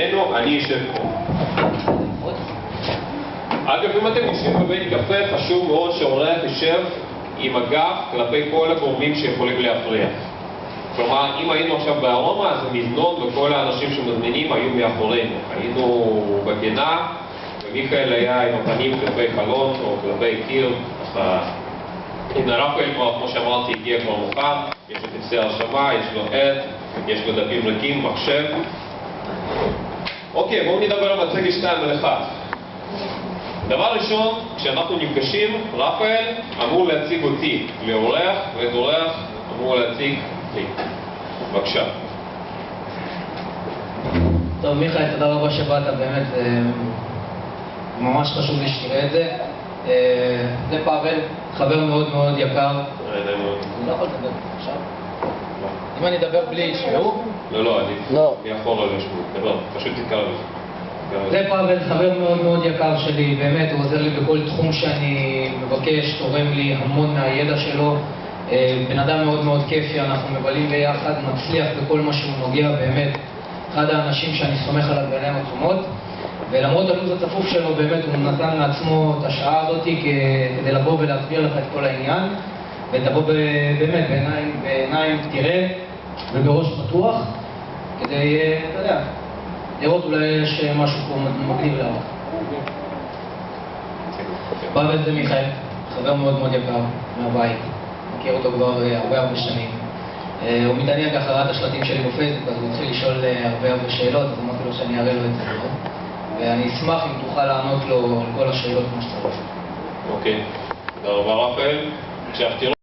איננו, אני אשב פה. אגב, אם אתם יושבים בבית קפה, חשוב מאוד שהאורח יישב עם הגב כלפי כל הגורמים שיכולים להפריע. כלומר, אם היינו עכשיו בארומה, אז המזנון וכל האנשים שמזמינים היו מאחורינו. היינו בגינה, ומיכאל היה עם הפנים כלפי חלון או כלפי קיר. הנה רפאל כבר, כמו שאמרתי, הגיע כבר מוכן, יש לו כיסא הרשמה, יש לו עט, יש לו דפים ריקים, מחשב. אוקיי, בואו נדבר על מצגת 2 על 1. דבר ראשון, כשאנחנו נפגשים, רפאל אמור להציג אותי לאורח, ואת אורח אמור להציג לי. בבקשה. טוב, מיכאל, תודה רבה שבאת, באמת, ממש חשוב לי שתראה את זה. זה פאבל, חבר מאוד מאוד יקר. אני לא יכול לדבר עכשיו. אם אני אדבר בלי ישמעו? לא, אני יכול לא לשמוע. דבר, פשוט תתקרב לזה. זה פאבל, חבר מאוד מאוד יקר שלי, באמת, הוא עוזר לי בכל תחום שאני מבקש, תורם לי המון מהידע שלו. בן אדם מאוד מאוד כיפי, אנחנו מבלים ביחד, מצליח בכל מה שהוא נוגע, באמת. אחד האנשים שאני סומך עליו בעיניים עצומות. ולמרות הלו"ז הצפוף שלו, באמת הוא נתן לעצמו את השעה הזאת כדי לבוא ולהסביר לך את כל העניין, ותבוא באמת בעיניים תראה ובראש פתוח, כדי, אתה יודע, לראות אולי יש משהו פה מגניב לערך. פאבל זה מיכאל, חבר מאוד מאוד יקר מהבית, מכיר אותו כבר הרבה שנים. הוא מתעניין ככה, ראה את השלטים שלי בפייסבוק, אז הוא התחיל לשאול הרבה שאלות, אז אמרתי לו שאני אראה לו את זה. ואני אשמח אם תוכל לענות לו על כל השאלות כמו שצריך. אוקיי, תודה רבה רפאל. עכשיו תראו